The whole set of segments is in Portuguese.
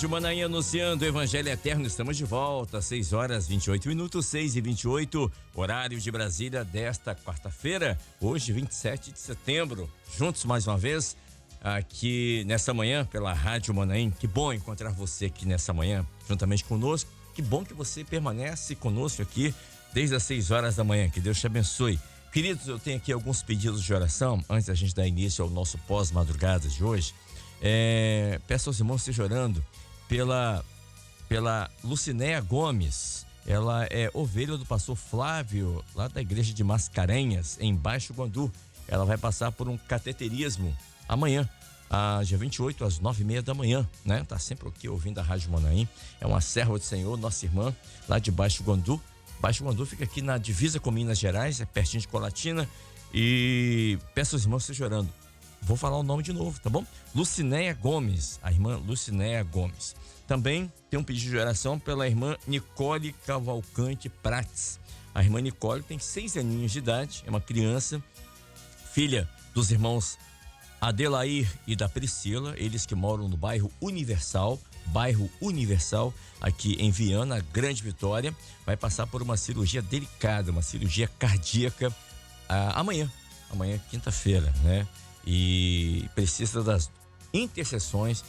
Rádio Manaim anunciando o Evangelho Eterno. Estamos de volta, 6 horas 28 minutos, 6h28, horário de Brasília desta quarta-feira, hoje 27 de setembro. Juntos mais uma vez, aqui nessa manhã, pela Rádio Manaim. Que bom encontrar você aqui nessa manhã, juntamente conosco. Que bom que você permanece conosco aqui desde as 6 horas da manhã. Que Deus te abençoe. Queridos, eu tenho aqui alguns pedidos de oração, antes da gente dar início ao nosso pós-madrugada de hoje. Peço aos irmãos estejam orando pela Lucinéia Gomes. Ela é ovelha do pastor Flávio, lá da igreja de Mascarenhas, em Baixo Guandu. Ela vai passar por um cateterismo amanhã, dia 28, às 9h30 da manhã, né? Tá sempre aqui ouvindo a Rádio Manaim. É uma serva do Senhor, nossa irmã, lá de Baixo Guandu. Baixo Guandu fica aqui na divisa com Minas Gerais, é pertinho de Colatina. E peço aos irmãos estejam orando. Vou falar o nome de novo, tá bom? Lucinéia Gomes, a irmã Lucinéia Gomes. Também tem um pedido de oração pela irmã Nicole Cavalcante Prates. A irmã Nicole tem 6 aninhos de idade, é uma criança, filha dos irmãos Adelair e da Priscila, eles que moram no bairro Universal, aqui em Viana, Grande Vitória. Vai passar por uma cirurgia delicada, uma cirurgia cardíaca amanhã, quinta-feira, né? E precisa das intercessões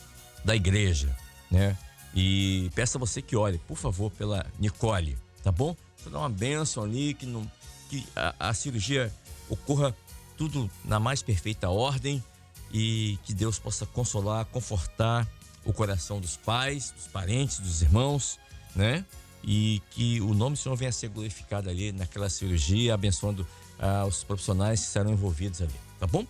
da igreja, né? E peço a você que ore, por favor, pela Nicole, tá bom? Vou dar uma bênção ali, que a cirurgia ocorra tudo na mais perfeita ordem e que Deus possa consolar, confortar o coração dos pais, dos parentes, dos irmãos, né? E que o nome do Senhor venha a ser glorificado ali naquela cirurgia, abençoando os profissionais que serão envolvidos ali, tá bom?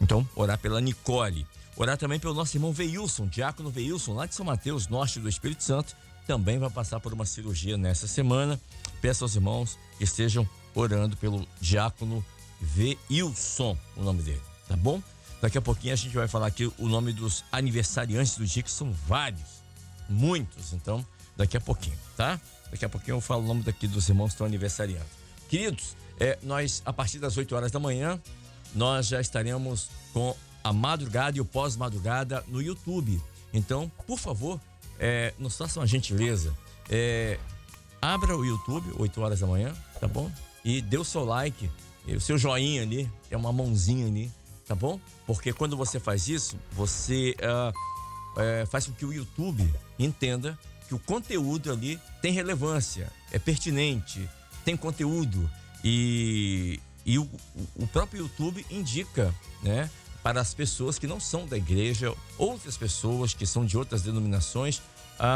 Então, orar pela Nicole. Orar também pelo nosso irmão Veilson, diácono Veilson, lá de São Mateus, norte do Espírito Santo. Também vai passar por uma cirurgia nessa semana. Peço aos irmãos que estejam orando pelo diácono Veilson, o nome dele, tá bom? Daqui a pouquinho a gente vai falar aqui o nome dos aniversariantes do dia, que são vários, muitos. Então, daqui a pouquinho, tá? Daqui a pouquinho eu falo o nome daqui dos irmãos que estão aniversariando. Queridos, nós, a partir das 8 horas da manhã, nós já estaremos com a madrugada e o pós-madrugada no YouTube. Então, por favor, nos façam a gentileza. Abra o YouTube, 8 horas da manhã, tá bom? E dê o seu like, o seu joinha ali, é uma mãozinha ali, tá bom? Porque quando você faz isso, você faz com que o YouTube entenda que o conteúdo ali tem relevância, é pertinente, tem conteúdo e o próprio YouTube indica, né, para as pessoas que não são da igreja, outras pessoas que são de outras denominações,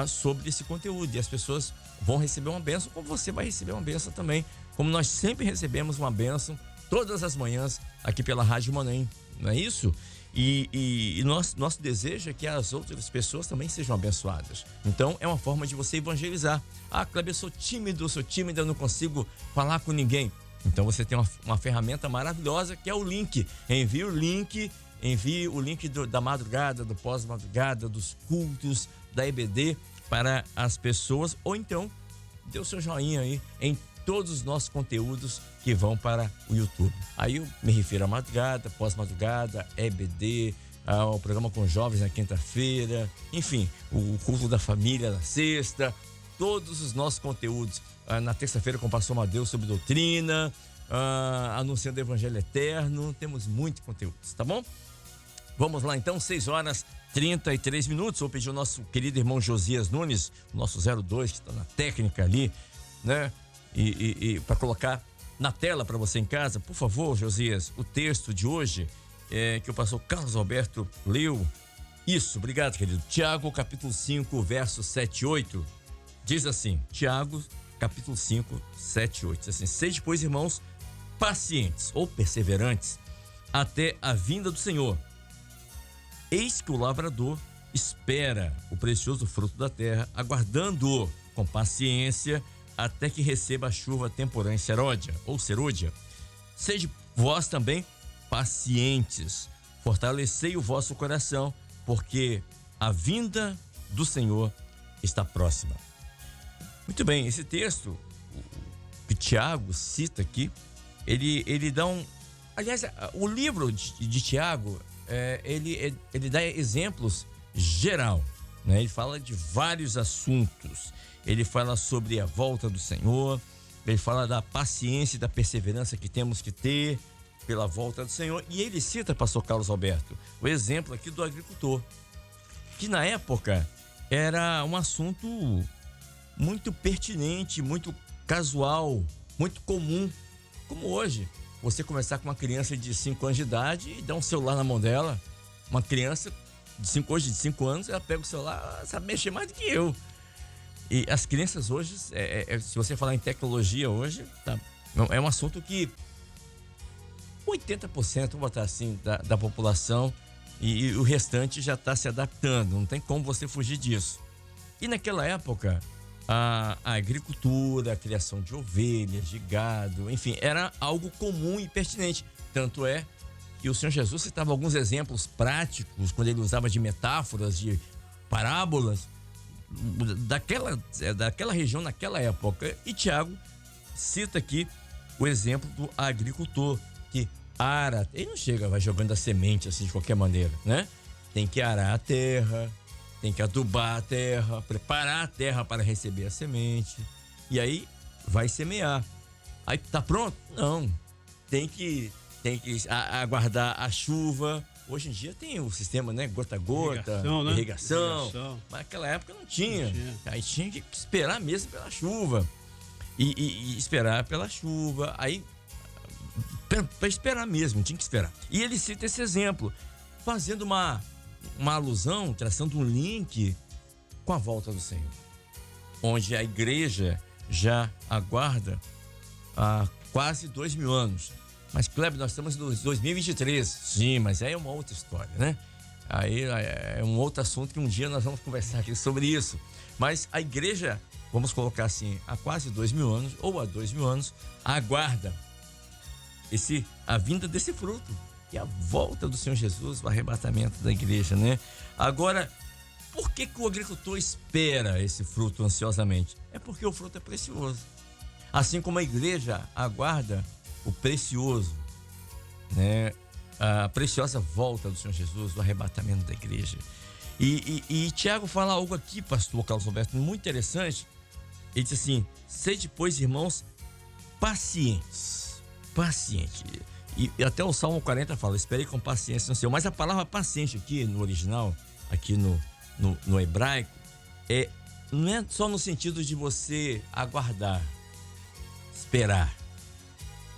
sobre esse conteúdo. E as pessoas vão receber uma bênção, como você vai receber uma bênção também, como nós sempre recebemos uma bênção todas as manhãs aqui pela Rádio Manaim, não é isso? E nosso desejo é que as outras pessoas também sejam abençoadas. Então, é uma forma de você evangelizar. Kleber, eu sou tímida, eu não consigo falar com ninguém. Então você tem uma ferramenta maravilhosa que é o link. Envie o link da madrugada, do pós-madrugada, dos cultos, da EBD para as pessoas, ou então dê o seu joinha aí em todos os nossos conteúdos que vão para o YouTube. Aí eu me refiro à madrugada, pós-madrugada, EBD, ao programa com jovens na quinta-feira, enfim, o culto da família na sexta, todos os nossos conteúdos. Na terça-feira com o pastor Madeus sobre doutrina, anunciando o Evangelho Eterno. Temos muito conteúdo, tá bom? Vamos lá então, 6 horas 33 minutos. Vou pedir ao nosso querido irmão Josias Nunes, o nosso 02, que está na técnica ali, né? E para colocar na tela para você em casa, por favor, Josias, o texto de hoje que o pastor Carlos Alberto leu. Isso, obrigado, querido. Tiago, capítulo 5, versos 7 e 8. Diz assim, Tiago, capítulo 5, 7 e 8. Diz assim: sede, pois, irmãos, pacientes ou perseverantes até a vinda do Senhor. Eis que o lavrador espera o precioso fruto da terra, aguardando-o com paciência até que receba a chuva temporã e serôdia. Sede vós também pacientes, fortalecei o vosso coração, porque a vinda do Senhor está próxima. Muito bem, esse texto que Tiago cita aqui, ele dá um... Aliás, o livro de Tiago, ele dá exemplos geral, né? Ele fala de vários assuntos. Ele fala sobre a volta do Senhor, ele fala da paciência e da perseverança que temos que ter pela volta do Senhor. E ele cita, pastor Carlos Alberto, o exemplo aqui do agricultor, que na época era um assunto muito pertinente, muito casual, muito comum, como hoje. Você conversar com uma criança de 5 anos de idade e dar um celular na mão dela. Uma criança hoje de 5 anos, ela pega o celular, sabe mexer mais do que eu. E as crianças hoje, se você falar em tecnologia hoje, tá, é um assunto que 80%, vou botar assim, da população e o restante já está se adaptando. Não tem como você fugir disso. E naquela época, a agricultura, a criação de ovelhas, de gado, enfim, era algo comum e pertinente. Tanto é que o Senhor Jesus citava alguns exemplos práticos, quando ele usava de metáforas, de parábolas, daquela região, naquela época. E Tiago cita aqui o exemplo do agricultor, que ara, ele não chega, vai jogando a semente assim de qualquer maneira, né? Tem que arar a terra, tem que adubar a terra, preparar a terra para receber a semente, e aí vai semear. Aí tá pronto? Não. Tem que aguardar a chuva. Hoje em dia tem o sistema, né? Gota a gota, irrigação. Mas naquela época não tinha. Aí tinha que esperar mesmo pela chuva. E esperar pela chuva. Aí, para esperar mesmo, tinha que esperar. E ele cita esse exemplo, fazendo uma alusão, traçando um link com a volta do Senhor, onde a igreja já aguarda há quase 2000 anos. Mas, Kleber, nós estamos em 2023. Sim, mas aí é uma outra história, né? Aí é um outro assunto que um dia nós vamos conversar aqui sobre isso. Mas a igreja, vamos colocar assim, há quase 2000 anos, ou há 2000 anos, aguarda a vinda desse fruto, que é a volta do Senhor Jesus, o arrebatamento da igreja, né? Agora, por que o agricultor espera esse fruto ansiosamente? É porque o fruto é precioso. Assim como a igreja aguarda o precioso, né? A preciosa volta do Senhor Jesus, o arrebatamento da igreja. E Tiago fala algo aqui, pastor Carlos Alberto, muito interessante. Ele diz assim: sede, pois, irmãos, pacientes. E até o Salmo 40 fala: esperei com paciência no Senhor. Mas a palavra paciente aqui no original, aqui no hebraico, não é só no sentido de você aguardar, esperar.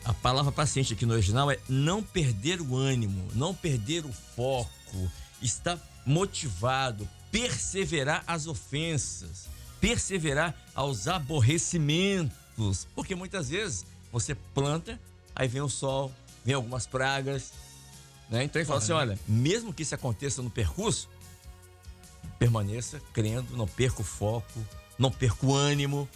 A palavra paciente aqui no original é não perder o ânimo, não perder o foco, estar motivado, perseverar às ofensas, perseverar aos aborrecimentos. Porque muitas vezes você planta, aí vem o sol, vem algumas pragas, né? Então ele fala assim: olha, mesmo que isso aconteça no percurso, permaneça crendo, não perca o foco, não perca o ânimo.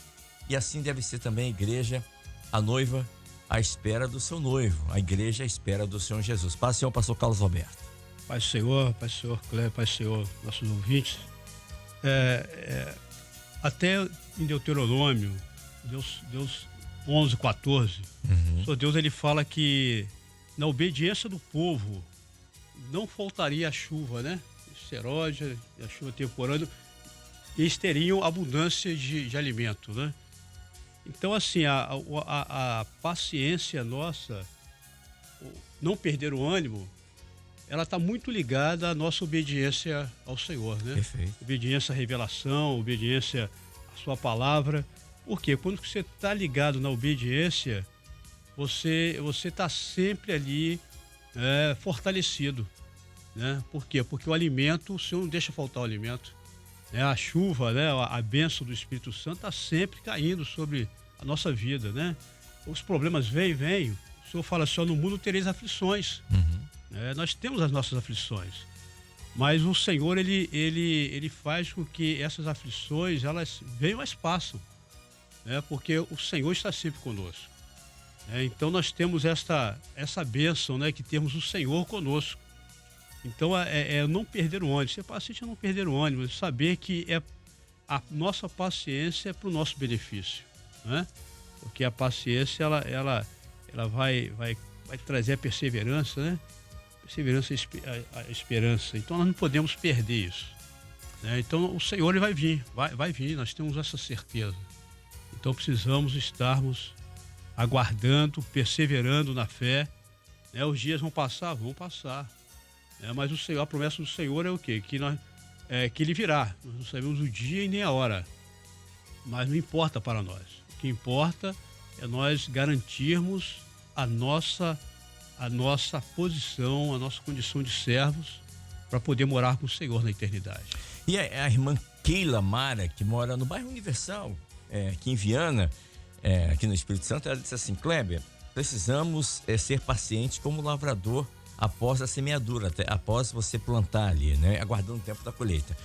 E assim deve ser também a igreja, a noiva, à espera do seu noivo, a igreja à espera do Senhor Jesus. Paz, Senhor, pastor Carlos Alberto. Paz, Senhor, Cleber, Paz, Senhor, nossos ouvintes. Até em Deuteronômio, Deus 11:14, o Senhor Deus, ele fala que na obediência do povo não faltaria a chuva, né? Seródia, a chuva temporânea, eles teriam abundância de alimento, né? Então, assim, a paciência nossa, não perder o ânimo, ela está muito ligada à nossa obediência ao Senhor, né? Perfeito. Obediência à revelação, obediência à sua palavra. Por quê? Quando você está ligado na obediência, você está sempre ali fortalecido, né? Por quê? Porque o alimento, o Senhor não deixa faltar o alimento. A chuva, né? A bênção do Espírito Santo está sempre caindo sobre a nossa vida, né? Os problemas vêm. O Senhor fala assim: no mundo tereis aflições. Nós temos as nossas aflições, mas o Senhor ele faz com que essas aflições elas venham, mas passam, né? Porque o Senhor está sempre conosco. Então nós temos essa bênção, né? Que temos o Senhor conosco. Então não perder o ânimo. Ser paciente é não perder o ânimo, saber que a nossa paciência é para o nosso benefício, né? Porque a paciência ela vai trazer a perseverança, né? Perseverança, a esperança. Então nós não podemos perder isso. né? Então o Senhor ele vai vir, vai vir, nós temos essa certeza. Então precisamos estarmos aguardando, perseverando na fé, né? Os dias vão passar, né? Mas o Senhor, a promessa do Senhor é o quê? Que ele virá. Nós não sabemos o dia e nem a hora, mas não importa para nós. O que importa é nós garantirmos a nossa posição, a nossa condição de servos para poder morar com o Senhor na eternidade. E a irmã Keila Mara, que mora no bairro Universal, aqui em Viana, aqui no Espírito Santo, ela disse assim: Kleber, precisamos ser pacientes como lavrador após a semeadura, após você plantar ali, né? Aguardando o tempo da colheita.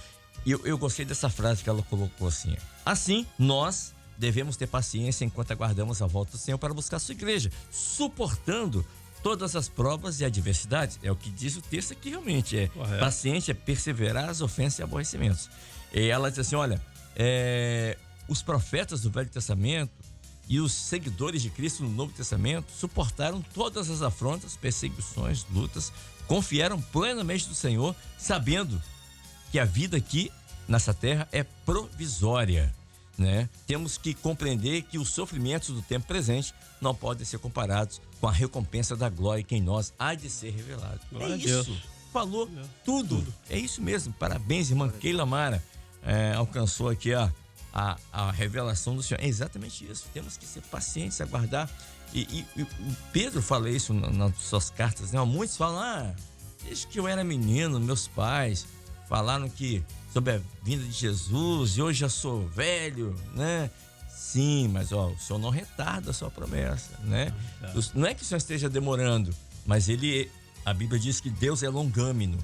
E eu gostei dessa frase que ela colocou assim: assim, nós devemos ter paciência enquanto aguardamos a volta do Senhor para buscar a sua igreja, suportando todas as provas e adversidades. É o que diz o texto aqui, realmente. Correto. Paciente é perseverar as ofensas e aborrecimentos. E ela diz assim: olha, os profetas do Velho Testamento e os seguidores de Cristo no Novo Testamento suportaram todas as afrontas, perseguições, lutas, confiaram plenamente no Senhor, sabendo que a vida aqui nessa terra é provisória, né? Temos que compreender que os sofrimentos do tempo presente não podem ser comparados com a recompensa da glória que em nós há de ser revelada. Glória É a Deus. isso, falou tudo. É isso mesmo, parabéns, irmã Keila Mara. Alcançou aqui a revelação do Senhor. É exatamente isso, temos que ser pacientes, aguardar. E Pedro fala isso nas suas cartas, né? Muitos falam: desde que eu era menino, meus pais falaram que sobre a vinda de Jesus e hoje já sou velho, né? Sim, mas o Senhor não retarda a sua promessa, né? Não é que o Senhor esteja demorando, mas a Bíblia diz que Deus é longâmino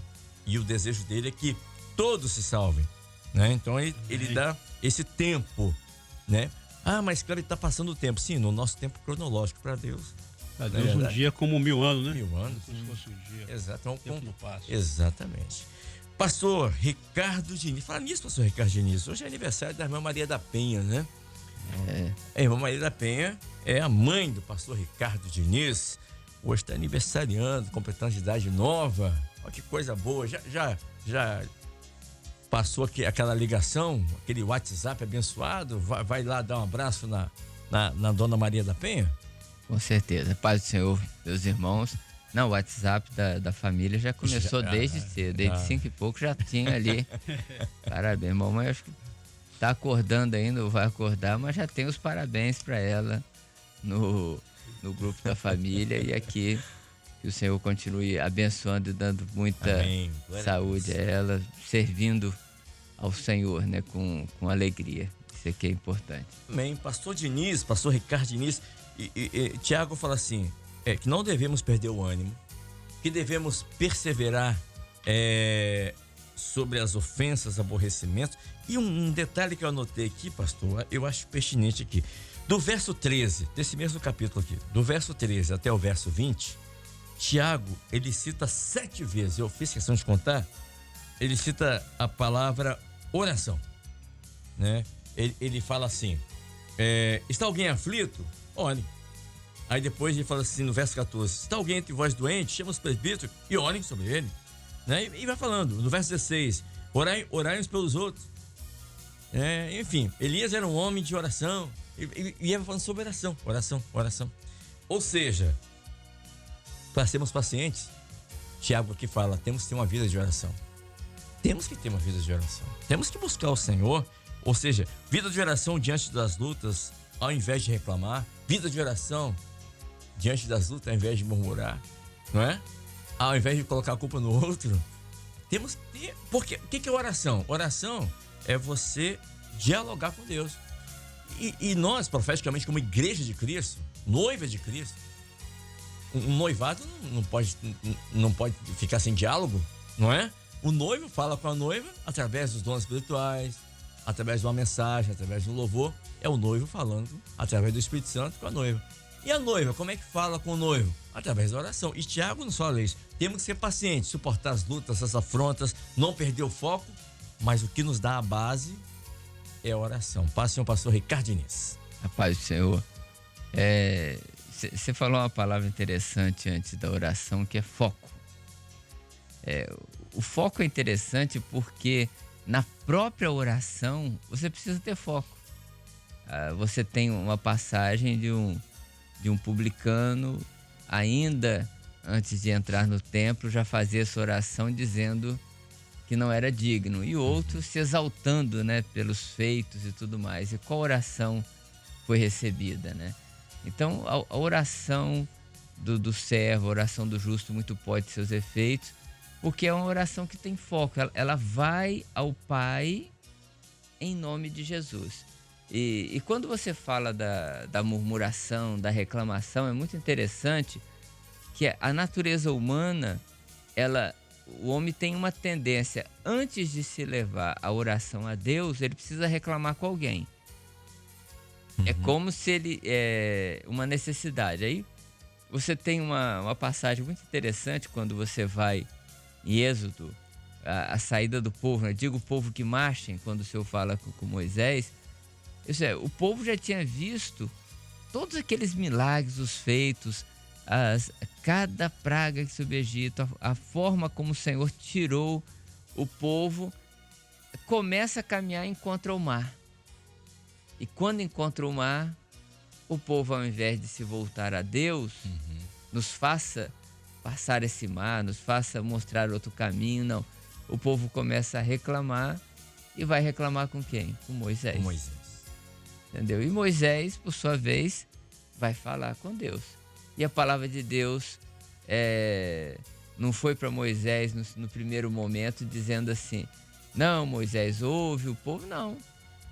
e o desejo dele é que todos se salvem, né? Então ele dá esse tempo, né? Mas claro, ele está passando o tempo. Sim, no nosso tempo cronológico para Deus. Para Deus, um dia como 1000 anos, né? 1000 anos. Como se fosse um dia. Exato. O tempo não passa. Exatamente. Pastor Ricardo Diniz. Fala nisso, pastor Ricardo Diniz. Hoje é aniversário da irmã Maria da Penha, né? A irmã Maria da Penha é a mãe do pastor Ricardo Diniz. Hoje está aniversariando, completando de idade nova. Olha que coisa boa. Já passou aquela ligação, aquele WhatsApp abençoado? Vai lá dar um abraço na dona Maria da Penha? Com certeza. Paz do Senhor, meus irmãos. Não, o WhatsApp da família já começou desde cedo, desde 5 e pouco já tinha ali. Parabéns, mamãe, acho que tá acordando ainda, ou vai acordar, mas já tem os parabéns para ela no grupo da família. E aqui que o Senhor continue abençoando e dando muita saúde a ela, servindo ao Senhor, né, com alegria. Isso aqui é importante. Amém. Pastor Diniz, pastor Ricardo Diniz, Tiago fala assim: que não devemos perder o ânimo, que devemos perseverar sobre as ofensas, aborrecimentos. E um detalhe que eu anotei aqui, pastor, eu acho pertinente aqui. Do verso 13, desse mesmo capítulo aqui, do verso 13 até o verso 20, Tiago, ele cita 7 vezes, eu fiz questão de contar, ele cita a palavra oração, né? Ele fala assim: está alguém aflito? Ore. Aí depois ele fala assim no verso 14: está alguém entre vós doente? Chama os presbíteros e orem sobre ele, né? E vai falando. No verso 16: orai uns pelos outros. Enfim, Elias era um homem de oração. E ia falando sobre oração. Ou seja, para sermos pacientes, Tiago aqui fala: temos que ter uma vida de oração. Temos que ter uma vida de oração. Temos que buscar o Senhor. Ou seja, vida de oração diante das lutas, ao invés de reclamar. Vida de oração diante das lutas, ao invés de murmurar, não é? Ao invés de colocar a culpa no outro. Temos que ter. Porque o que é oração? Oração é você dialogar com Deus. E nós, profeticamente, como igreja de Cristo, noiva de Cristo, um noivado não pode ficar sem diálogo, não é? O noivo fala com a noiva através dos dons espirituais, através de uma mensagem, através de um louvor. É o noivo falando através do Espírito Santo com a noiva. E a noiva, como é que fala com o noivo? Através da oração. E Tiago nos fala isso. Temos que ser pacientes, suportar as lutas, as afrontas, não perder o foco, mas o que nos dá a base é a oração. Passe ao pastor Ricardo Diniz. A paz do Senhor. Você falou uma palavra interessante antes da oração, que é foco. O foco é interessante porque na própria oração, você precisa ter foco. Você tem uma passagem de um publicano, ainda antes de entrar no templo, já fazia essa oração dizendo que não era digno. E outro se exaltando, né, pelos feitos e tudo mais. E qual oração foi recebida, né? Então, a oração do servo, a oração do justo muito pode ter seus efeitos, porque é uma oração que tem foco. Ela vai ao Pai em nome de Jesus. E quando você fala da murmuração, da reclamação, é muito interessante que a natureza humana, o homem tem uma tendência, antes de se levar a oração a Deus, ele precisa reclamar com alguém. É como se ele... uma necessidade. Aí você tem uma passagem muito interessante quando você vai em Êxodo, a saída do povo, né? Diga o povo que marchem, quando o Senhor fala com Moisés. Isso é, o povo já tinha visto todos aqueles milagres, os feitos, cada praga que sob o Egito, a forma como o Senhor tirou o povo, começa a caminhar e encontra o mar. E quando encontra o mar, o povo, ao invés de se voltar a Deus, nos faça passar esse mar, nos faça mostrar outro caminho, não. O povo começa a reclamar e vai reclamar com quem? Com Moisés. Com Moisés. Entendeu? E Moisés, por sua vez, vai falar com Deus. E a palavra de Deus não foi para Moisés no primeiro momento dizendo assim: não, Moisés, ouve o povo. Não.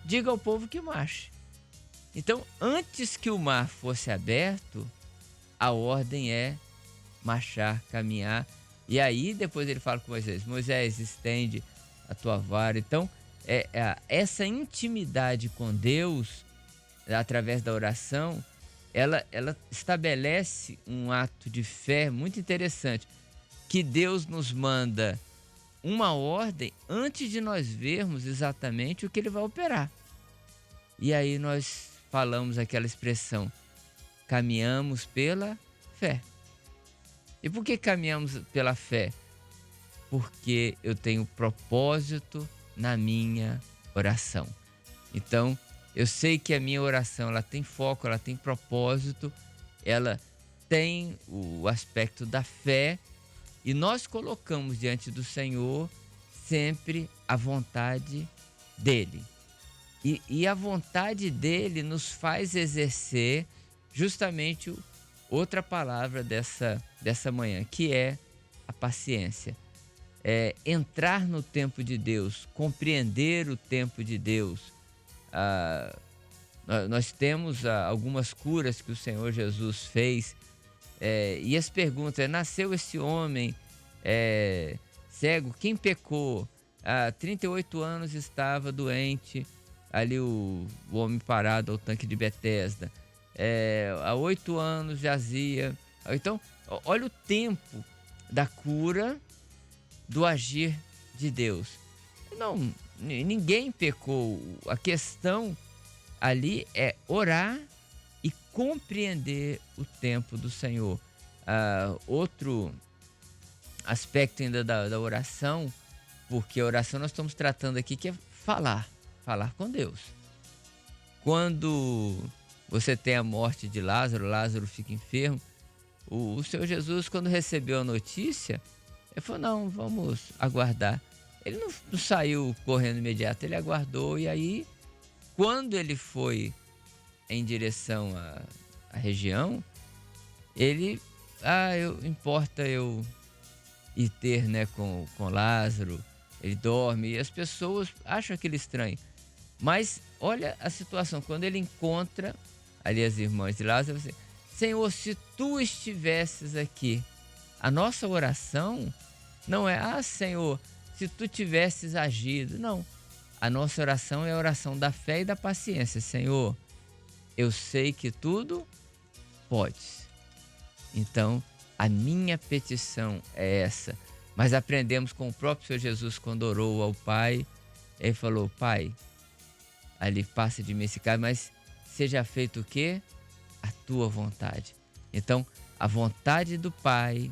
Diga ao povo que marche. Então, antes que o mar fosse aberto, a ordem é marchar, caminhar. E aí, depois ele fala com Moisés: Moisés, estende a tua vara. Então, essa intimidade com Deus, através da oração, ela estabelece um ato de fé muito interessante, que Deus nos manda uma ordem antes de nós vermos exatamente o que ele vai operar. E aí nós falamos aquela expressão: caminhamos pela fé. E por que caminhamos pela fé? Porque eu tenho propósito na minha oração. Então, eu sei que a minha oração, ela tem foco, ela tem propósito, ela tem o aspecto da fé, e nós colocamos diante do Senhor sempre a vontade dele. E a vontade dele nos faz exercer justamente outra palavra dessa manhã, que é a paciência. Entrar no tempo de Deus, compreender o tempo de Deus. Nós temos algumas curas que o Senhor Jesus fez, e as perguntas: nasceu esse homem cego, quem pecou? Há 38 anos estava doente, ali o homem parado ao tanque de Betesda. Há 8 anos jazia. Então, olha o tempo da cura, do agir de Deus. Não, ninguém pecou. A questão ali é orar e compreender o tempo do Senhor. Outro aspecto ainda da oração, porque a oração nós estamos tratando aqui, que é falar com Deus. Quando você tem a morte de Lázaro fica enfermo, o Senhor Jesus, quando recebeu a notícia, ele falou: não, vamos aguardar. Ele não saiu correndo imediato, ele aguardou. E aí, quando ele foi em direção à região, ele, importa eu ir ter, né, com Lázaro, ele dorme, e as pessoas acham aquilo estranho. Mas olha a situação, quando ele encontra ali as irmãs de Lázaro, assim: Senhor, se tu estivesses aqui. A nossa oração não é: Senhor, se tu tivesses agido. Não. A nossa oração é a oração da fé e da paciência. Senhor, eu sei que tudo podes. Então, a minha petição é essa. Mas aprendemos com o próprio Senhor Jesus, quando orou ao Pai, ele falou: Pai, ali passa de mim esse cálice, mas seja feito o quê? A tua vontade. Então, a vontade do Pai,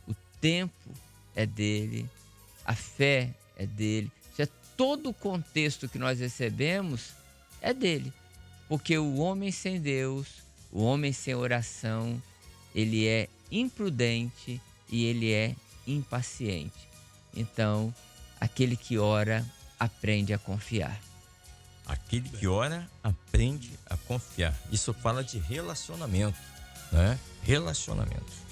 o tempo é dele, a fé é dele. todo o contexto que nós recebemos é dele. Porque o homem sem Deus, o homem sem oração, ele é imprudente e ele é impaciente. Então, aquele que ora aprende a confiar. Aquele que ora aprende a confiar. Isso fala de relacionamento, né? Relacionamento.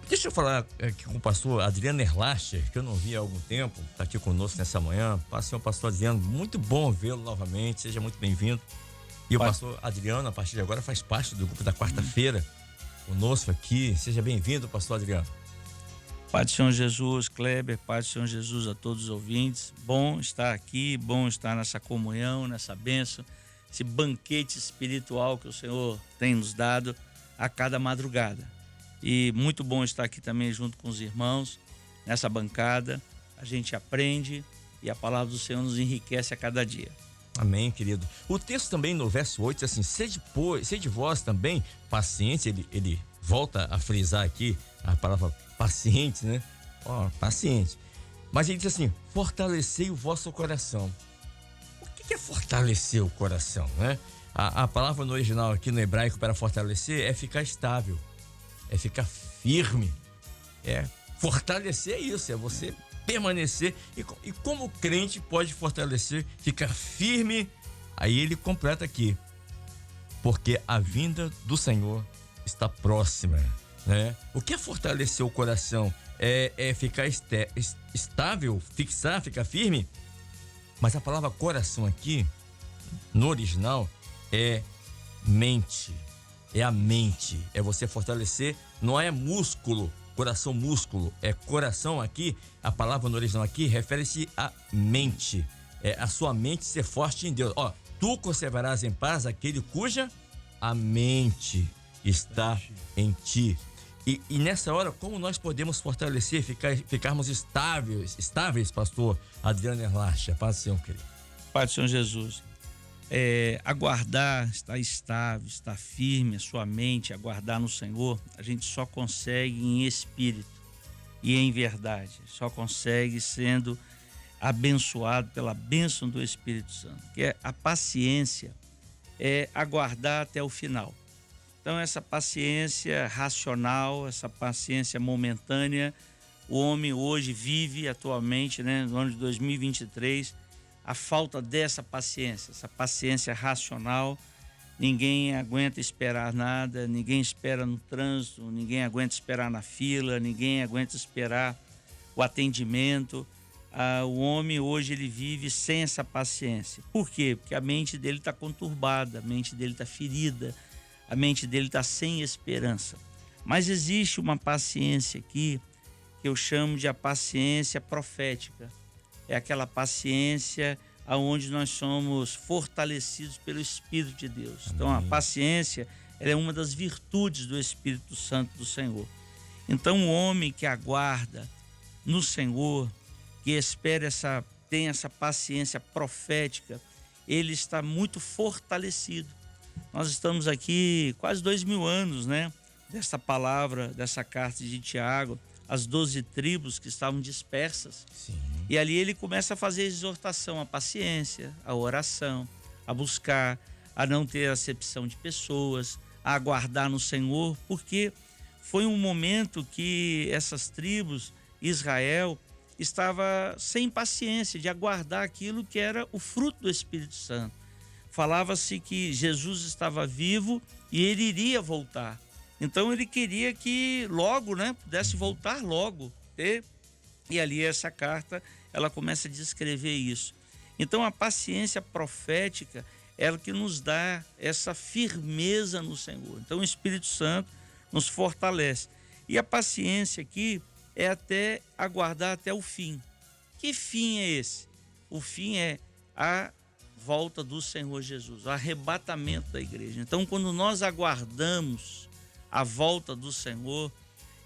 Deixa eu falar aqui com o pastor Adriano Erlacher, que eu não vi há algum tempo, está aqui conosco nessa manhã. Pastor Adriano, muito bom vê-lo novamente, seja muito bem-vindo. E o pastor Adriano, a partir de agora, faz parte do grupo da quarta-feira conosco aqui. Seja bem-vindo, pastor Adriano. Pai do Senhor Jesus, Kleber, Pai do Senhor Jesus a todos os ouvintes. Bom estar aqui, bom estar nessa comunhão, nessa bênção, esse banquete espiritual que o Senhor tem nos dado a cada madrugada. E muito bom estar aqui também junto com os irmãos, nessa bancada. A gente aprende e a palavra do Senhor nos enriquece a cada dia. Amém, querido. O texto também no verso 8 diz assim: sede vós também pacientes. Ele volta a frisar aqui a palavra paciente, né? Paciente. Mas ele diz assim: fortalecei o vosso coração. O que é fortalecer o coração, né? A palavra no original aqui no hebraico para fortalecer é ficar estável, é ficar firme. Fortalecer é isso, é você permanecer. E como o crente pode fortalecer, ficar firme? Aí ele completa aqui: porque a vinda do Senhor está próxima, né? O que é fortalecer o coração? É ficar estável, fixar, ficar firme. Mas a palavra coração aqui, no original, é mente. É a mente. É você fortalecer, não é músculo, coração músculo. É coração aqui, a palavra no original aqui refere-se à mente. É a sua mente ser forte em Deus. Tu conservarás em paz aquele cuja a mente está em ti. E nessa hora, como nós podemos fortalecer, ficarmos estáveis, pastor Adriano Erlacher? Paz do Senhor, querido. Pai do Senhor Jesus, aguardar, estar estável, estar firme, a sua mente, aguardar no Senhor, a gente só consegue em espírito e em verdade. Só consegue sendo abençoado pela bênção do Espírito Santo, que é a paciência, aguardar até o final. Então, essa paciência racional, essa paciência momentânea, o homem hoje vive atualmente, né, no ano de 2023, a falta dessa paciência, essa paciência racional. Ninguém aguenta esperar nada, ninguém espera no trânsito, ninguém aguenta esperar na fila, ninguém aguenta esperar o atendimento. O homem hoje ele vive sem essa paciência. Por quê? Porque a mente dele está conturbada, a mente dele está ferida, a mente dele está sem esperança. Mas existe uma paciência aqui que eu chamo de a paciência profética. É aquela paciência onde nós somos fortalecidos pelo Espírito de Deus. Amém. Então a paciência ela é uma das virtudes do Espírito Santo do Senhor. Então o homem que aguarda no Senhor, que espera tem essa paciência profética, ele está muito fortalecido. Nós estamos aqui quase 2000 anos, né? Dessa palavra, dessa carta de Tiago, as 12 tribos que estavam dispersas. Sim. E ali ele começa a fazer a exortação à paciência, à oração, a buscar, a não ter acepção de pessoas, a aguardar no Senhor, porque foi um momento que essas tribos, Israel, estava sem paciência de aguardar aquilo que era o fruto do Espírito Santo. Falava-se que Jesus estava vivo e ele iria voltar. Então ele queria que logo, né, pudesse voltar logo. E ali essa carta, ela começa a descrever isso. Então a paciência profética é ela que nos dá essa firmeza no Senhor. Então o Espírito Santo nos fortalece. E a paciência aqui é até aguardar até o fim. Que fim é esse? O fim é a volta do Senhor Jesus, o arrebatamento da igreja. Então, quando nós aguardamos a volta do Senhor,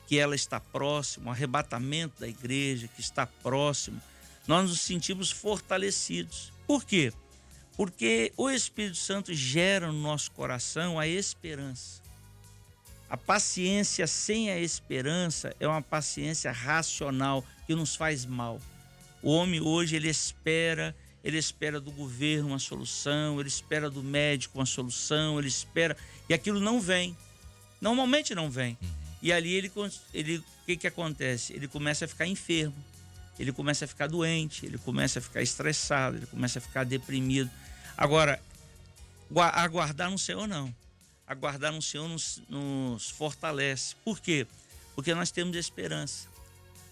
que ela está próxima, o arrebatamento da igreja que está próximo, nós nos sentimos fortalecidos. Por quê? Porque o Espírito Santo gera no nosso coração a esperança. A paciência sem a esperança é uma paciência racional que nos faz mal. O homem hoje ele espera, ele espera do governo uma solução, ele espera do médico uma solução, ele espera, e aquilo não vem. Normalmente não vem. E ali o que acontece? Ele começa a ficar enfermo, ele começa a ficar doente, ele começa a ficar estressado, ele começa a ficar deprimido. Agora, aguardar no Senhor não. Aguardar no Senhor nos fortalece. Por quê? Porque nós temos esperança.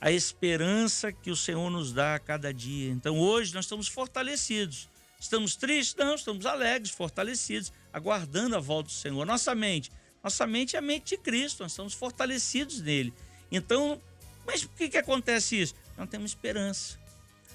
A esperança que o Senhor nos dá a cada dia. Então hoje nós estamos fortalecidos. Estamos tristes? Não, estamos alegres, fortalecidos, aguardando a volta do Senhor. Nossa mente é a mente de Cristo, nós estamos fortalecidos nele. Então, mas por que acontece isso? Nós temos esperança.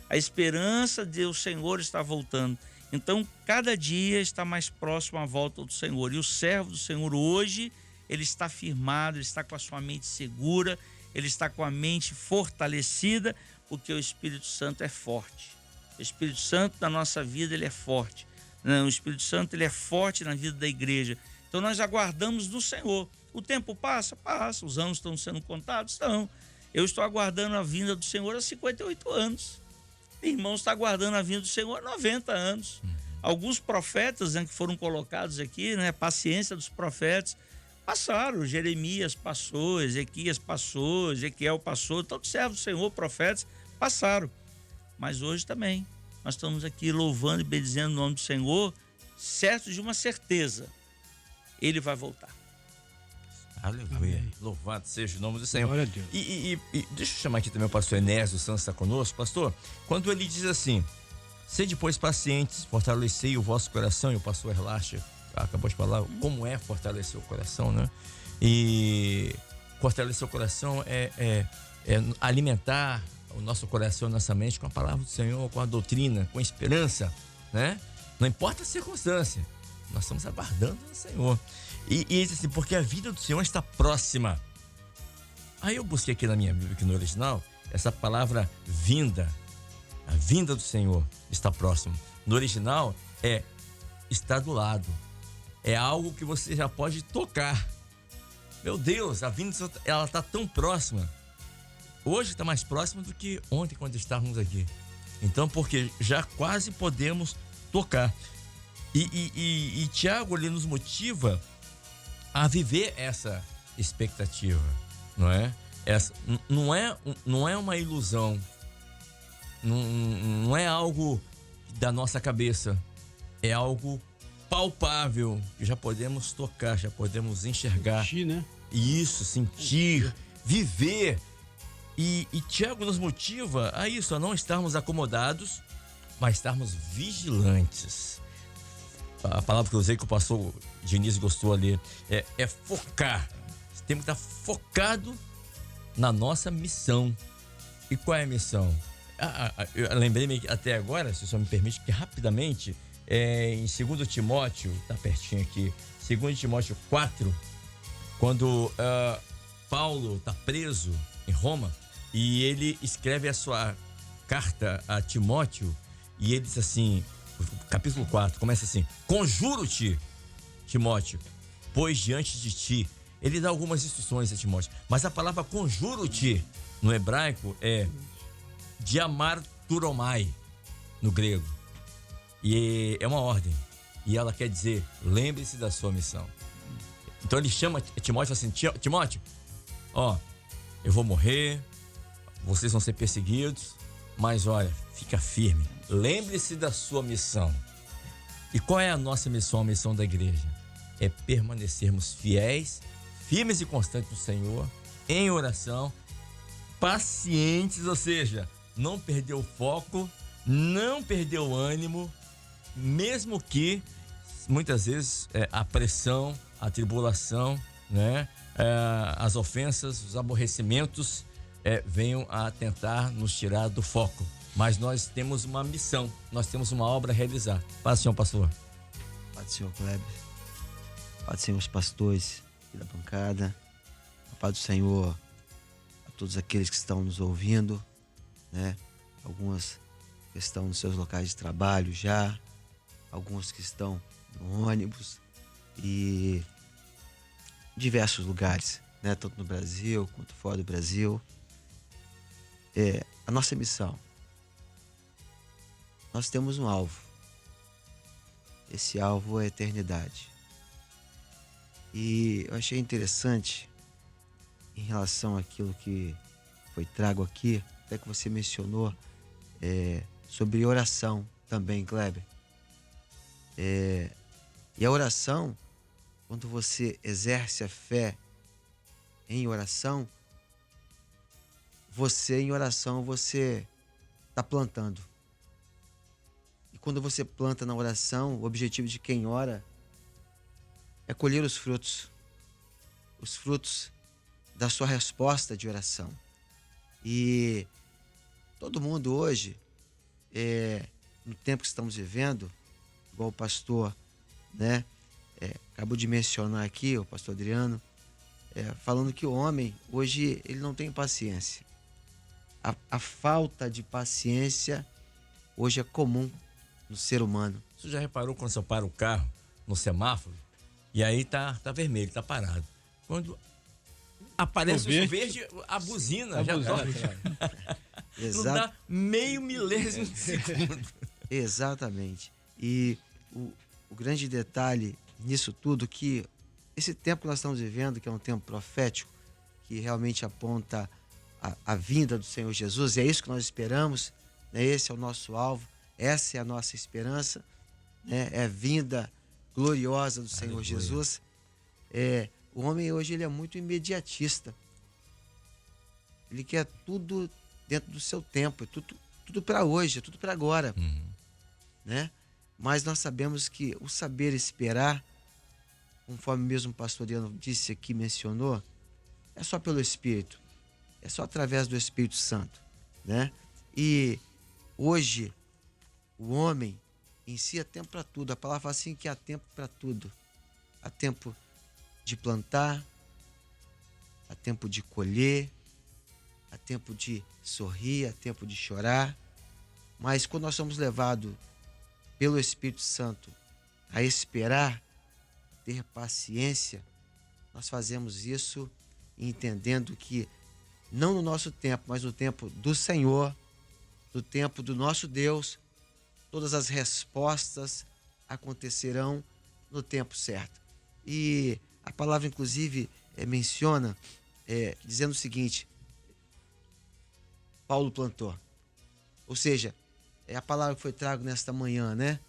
A esperança de o Senhor estar voltando. Então, cada dia está mais próximo à volta do Senhor. E o servo do Senhor hoje, ele está firmado, ele está com a sua mente segura, ele está com a mente fortalecida, porque o Espírito Santo é forte. O Espírito Santo na nossa vida, ele é forte. O Espírito Santo, ele é forte na vida da igreja. Então nós aguardamos do Senhor. O tempo passa, os anos estão sendo contados, estão. Eu estou aguardando a vinda do Senhor há 58 anos. O irmão está aguardando a vinda do Senhor há 90 anos. Alguns profetas, né, que foram colocados aqui, né, paciência dos profetas, passaram. Jeremias passou, Ezequias passou, Ezequiel passou, todos os servos do Senhor, profetas, passaram. Mas hoje também, nós estamos aqui louvando e bendizendo o nome do Senhor, certos de uma certeza, ele vai voltar. Aleluia. Amém. Louvado seja o nome do Senhor. Glória a Deus. E deixa eu chamar aqui também o pastor Enésio Santos, está conosco. Pastor, quando ele diz assim, sede, pois, pacientes, fortalecei o vosso coração, e o pastor Erlache acabou de falar como é fortalecer o coração, né? E fortalecer o coração é alimentar o nosso coração, nossa mente com a palavra do Senhor, com a doutrina, com a esperança, né? Não importa a circunstância, nós estamos aguardando o Senhor. E diz assim, porque a vida do Senhor está próxima. Aí eu busquei aqui na minha Bíblia, aqui no original, essa palavra vinda. A vinda do Senhor está próxima. No original está do lado. É algo que você já pode tocar. Meu Deus, a vinda do Senhor, ela está tão próxima. Hoje está mais próxima do que ontem, quando estávamos aqui. Então, porque já quase podemos tocar. E Tiago, ele nos motiva a viver essa expectativa, não é? Não é uma ilusão, não é algo da nossa cabeça, é algo palpável, que já podemos tocar, já podemos enxergar. Sentir, né? Isso, sentir, viver. E Tiago nos motiva a isso, a não estarmos acomodados, mas estarmos vigilantes. A palavra que eu usei, que o pastor Diniz gostou ali, é focar. Temos que estar focado na nossa missão. E qual é a missão? Eu lembrei-me até agora, se o senhor me permite, que rapidamente, em 2 Timóteo, está pertinho aqui, 2 Timóteo 4, quando Paulo está preso em Roma, e ele escreve a sua carta a Timóteo, e ele diz assim, capítulo 4, começa assim: conjuro-te, Timóteo, pois diante de ti. Ele dá algumas instruções a Timóteo, mas a palavra conjuro-te no hebraico é diamarturomai no grego, e é uma ordem, e ela quer dizer: lembre-se da sua missão. Então ele chama Timóteo assim: Timóteo, eu vou morrer, vocês vão ser perseguidos, mas olha, fica firme, lembre-se da sua missão. E qual é a nossa missão, a missão da igreja? É permanecermos fiéis, firmes e constantes no Senhor, em oração, pacientes, ou seja, não perder o foco, não perder o ânimo, mesmo que muitas vezes a pressão, a tribulação, né, as ofensas, os aborrecimentos venham a tentar nos tirar do foco. Mas nós temos uma missão, nós temos uma obra a realizar. Paz do Senhor, pastor. Paz do Senhor, Kleber. Paz do Senhor, os pastores aqui da bancada. A paz do Senhor a todos aqueles que estão nos ouvindo, né? Alguns que estão nos seus locais de trabalho já, alguns que estão no ônibus e diversos lugares, né? Tanto no Brasil quanto fora do Brasil. A nossa missão nós temos um alvo. Esse alvo é a eternidade. E eu achei interessante, em relação àquilo que foi trago aqui, até que você mencionou, sobre oração também, Kleber. E a oração, quando você exerce a fé em oração, você está plantando. E quando você planta na oração, o objetivo de quem ora é colher os frutos da sua resposta de oração. E todo mundo hoje, no tempo que estamos vivendo, igual o pastor, né, acabou de mencionar aqui, o pastor Adriano, falando que o homem hoje ele não tem paciência. A falta de paciência hoje é comum no ser humano. Você já reparou quando você para o carro no semáforo e aí tá vermelho, tá parado. Quando aparece o verde, a buzina já toca. Não dá meio milésimo de segundo. Exatamente. E o grande detalhe nisso tudo, que esse tempo que nós estamos vivendo, que é um tempo profético, que realmente aponta a vinda do Senhor Jesus, e é isso que nós esperamos, né? Esse é o nosso alvo, essa é a nossa esperança, né? É a vinda gloriosa do Senhor Jesus. O homem hoje ele é muito imediatista. Ele quer tudo dentro do seu tempo, tudo para hoje, tudo para agora, né? Mas nós sabemos que o saber esperar, conforme mesmo o pastor Adriano disse aqui, mencionou, é só pelo Espírito, é só através do Espírito Santo, né? E hoje o homem em si é tempo para tudo. A palavra fala assim que há tempo para tudo. Há tempo de plantar, há tempo de colher, há tempo de sorrir, há tempo de chorar. Mas quando nós somos levados pelo Espírito Santo a esperar, ter paciência, nós fazemos isso entendendo que não no nosso tempo, mas no tempo do Senhor, no tempo do nosso Deus, todas as respostas acontecerão no tempo certo. E a palavra, inclusive, menciona, dizendo o seguinte: Paulo plantou. Ou seja, a palavra que foi trago nesta manhã, né?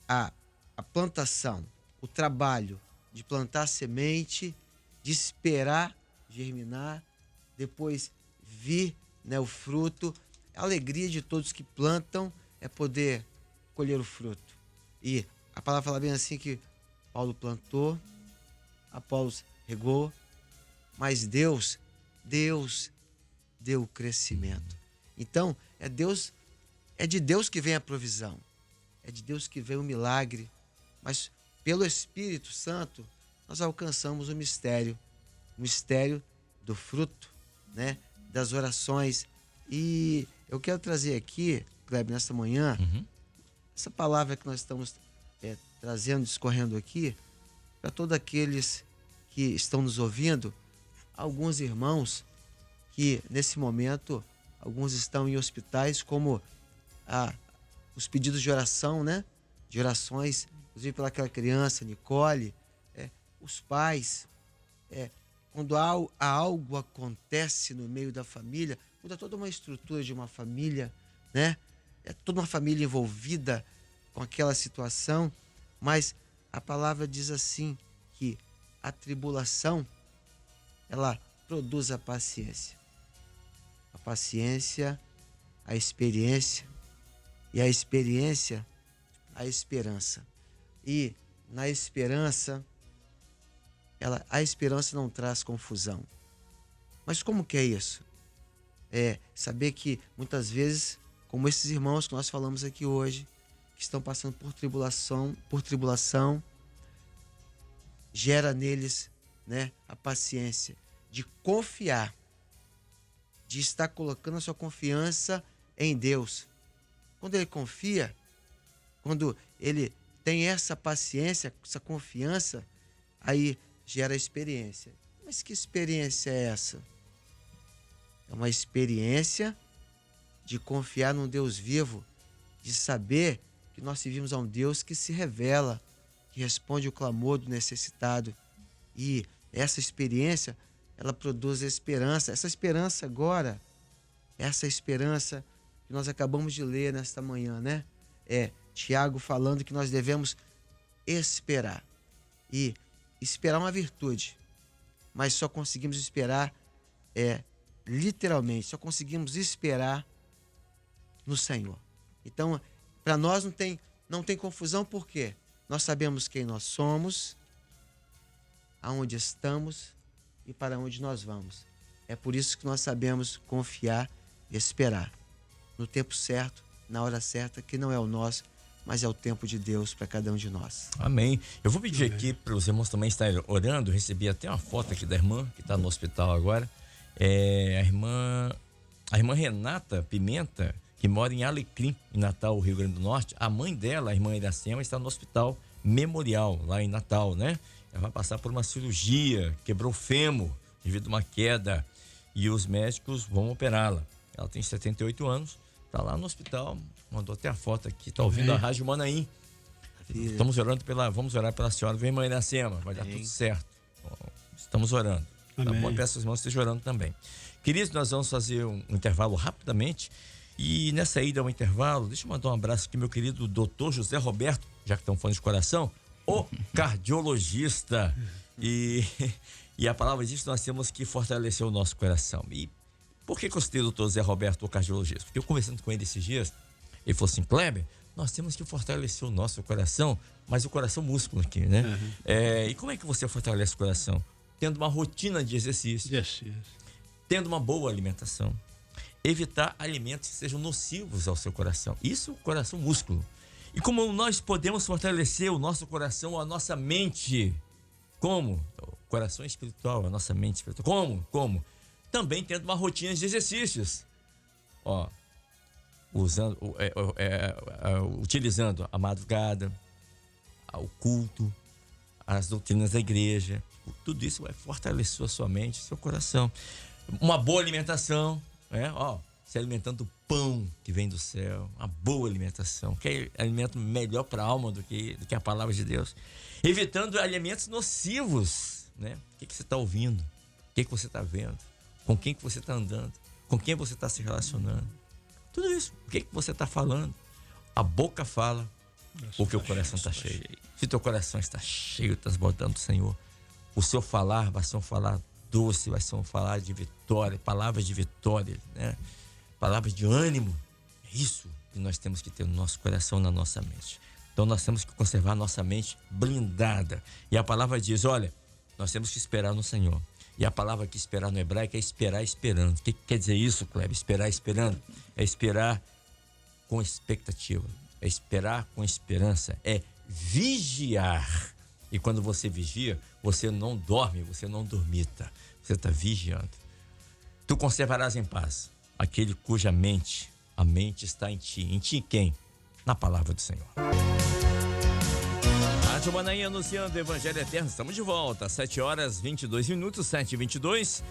A plantação, o trabalho de plantar semente, de esperar germinar, depois vir, né, o fruto. A alegria de todos que plantam é poder colher o fruto. E a palavra fala bem assim que Paulo plantou, Apolos regou, mas Deus deu o crescimento. Então, é de Deus que vem a provisão, é de Deus que vem o milagre, mas pelo Espírito Santo nós alcançamos o mistério do fruto, né, das orações. E eu quero trazer aqui, Kleber, nesta manhã, essa palavra que nós estamos trazendo, discorrendo aqui, para todos aqueles que estão nos ouvindo. Alguns irmãos que, nesse momento, alguns estão em hospitais, como os pedidos de oração, né? De orações, inclusive pelaquela criança, Nicole, os pais. Quando algo acontece no meio da família, muda toda uma estrutura de uma família, né? É toda uma família envolvida com aquela situação, mas a palavra diz assim, que a tribulação, ela produz a paciência. A paciência, a experiência, e a experiência, a esperança. E na esperança, a esperança não traz confusão. Mas como que é isso? Saber que muitas vezes, como esses irmãos que nós falamos aqui hoje, que estão passando por tribulação, gera neles, né, a paciência de confiar, de estar colocando a sua confiança em Deus. Quando ele confia, quando ele tem essa paciência, essa confiança, aí gera experiência. Mas que experiência é essa? É uma experiência de confiar num Deus vivo, de saber que nós servimos a um Deus que se revela, que responde o clamor do necessitado. E essa experiência, ela produz esperança. Essa esperança agora, essa esperança que nós acabamos de ler nesta manhã, né? É Tiago falando que nós devemos esperar. E esperar é uma virtude, mas só conseguimos esperar, literalmente, só conseguimos esperar no Senhor. Então, para nós não tem confusão, por quê? Nós sabemos quem nós somos, aonde estamos e para onde nós vamos. É por isso que nós sabemos confiar e esperar no tempo certo, na hora certa, que não é o nosso, mas é o tempo de Deus para cada um de nós. Amém. Eu vou pedir aqui para os irmãos também estarem orando. Recebi até uma foto aqui da irmã que está no hospital agora. A irmã Renata Pimenta, que mora em Alecrim, em Natal, Rio Grande do Norte. A mãe dela, a irmã Iracema, está no hospital Memorial, lá em Natal, né? Ela vai passar por uma cirurgia, quebrou o fêmur devido a uma queda e os médicos vão operá-la. Ela tem 78 anos, está lá no hospital, mandou até a foto aqui, está ouvindo a Rádio Manaim. Vamos orar pela senhora, vem, irmã Iracema, vai dar tudo certo. Estamos orando. Tá bom? Peço aos irmãos que estejam orando também. Queridos, nós vamos fazer um intervalo rapidamente. E nessa ida ao intervalo, deixa eu mandar um abraço aqui, meu querido doutor José Roberto, já que estão falando de coração, o cardiologista. E a palavra diz que nós temos que fortalecer o nosso coração. E por que eu citei o doutor José Roberto, o cardiologista? Porque eu conversando com ele esses dias, ele falou assim: Kleber, nós temos que fortalecer o nosso coração, mas o coração músculo aqui, né? E como é que você fortalece o coração? Tendo uma rotina de exercício. Tendo uma boa alimentação. Evitar alimentos que sejam nocivos ao seu coração. Isso, coração músculo. E como nós podemos fortalecer o nosso coração, a nossa mente? Como? O coração espiritual, a nossa mente espiritual. Como? Também tendo uma rotina de exercícios. Utilizando a madrugada, o culto, as doutrinas da igreja. Tudo isso vai fortalecer a sua mente, seu coração. Uma boa alimentação, se alimentando do pão que vem do céu, uma boa alimentação, que é alimento melhor para a alma do que a palavra de Deus. Evitando alimentos nocivos, né? O que você está ouvindo? O que você está vendo? Com quem que você está andando? Com quem você está se relacionando? Tudo isso. O que você está falando? A boca fala porque o coração está cheio. Se teu coração está cheio, transbordando do Senhor, o seu falar vai ser um falar doce, vai ser um falar de vitória, palavras de vitória, né? Palavras de ânimo. É isso que nós temos que ter no nosso coração, na nossa mente. Então nós temos que conservar a nossa mente blindada. E a palavra diz, olha, nós temos que esperar no Senhor. E a palavra que esperar no hebraico é esperar esperando. O que quer dizer isso, Kleber? Esperar esperando? É esperar com expectativa. É esperar com esperança. É vigiar. E quando você vigia, você não dorme, você não dormita. Você está vigiando. Tu conservarás em paz aquele cuja a mente está em ti. Em ti quem? Na palavra do Senhor. Rádio Manaim anunciando o Evangelho Eterno. Estamos de volta, 7h22, 7h22.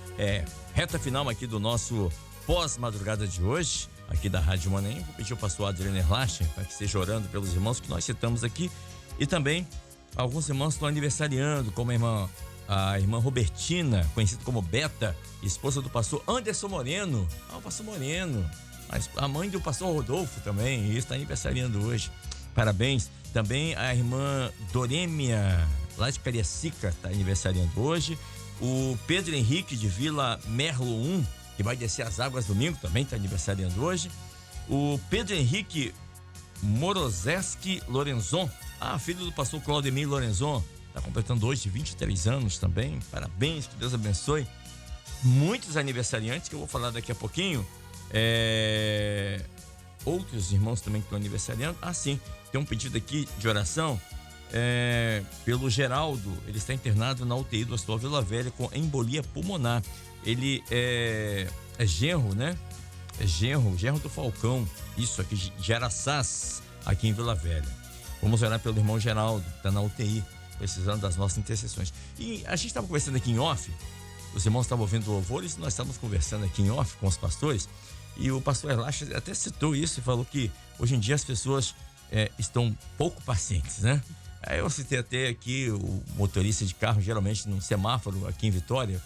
Reta final aqui do nosso pós-madrugada de hoje, aqui da Rádio Manaim. Vou pedir ao pastor Adriano Erlacher para que esteja orando pelos irmãos que nós citamos aqui. E também alguns irmãos estão aniversariando, como a irmã Robertina, conhecida como Beta, esposa do pastor Anderson Moreno. O pastor Moreno. A mãe do pastor Rodolfo também, está aniversariando hoje. Parabéns. Também a irmã Dorêmia, lá de Cariacica, está aniversariando hoje. O Pedro Henrique, de Vila Merlo 1, que vai descer as águas domingo, também está aniversariando hoje. O Pedro Henrique Morozeski Lorenzon, filho do pastor Claudemir Lorenzon, está completando hoje 23 anos também. Parabéns, que Deus abençoe. Muitos aniversariantes que eu vou falar daqui a pouquinho. Outros irmãos também que estão aniversariando. Sim, tem um pedido aqui de oração pelo Geraldo. Ele está internado na UTI do Hospital Vila Velha com embolia pulmonar. Ele é genro, né? É genro do Falcão. Isso aqui, de Araçás, aqui em Vila Velha. Vamos orar pelo irmão Geraldo, que está na UTI, precisando das nossas intercessões. E a gente estava conversando aqui em off. Os irmãos estavam ouvindo louvores, nós estávamos conversando aqui em off com os pastores. E o pastor Erlacha até citou isso e falou que hoje em dia as pessoas estão pouco pacientes, né? Aí eu citei até aqui o motorista de carro, geralmente num semáforo aqui em Vitória,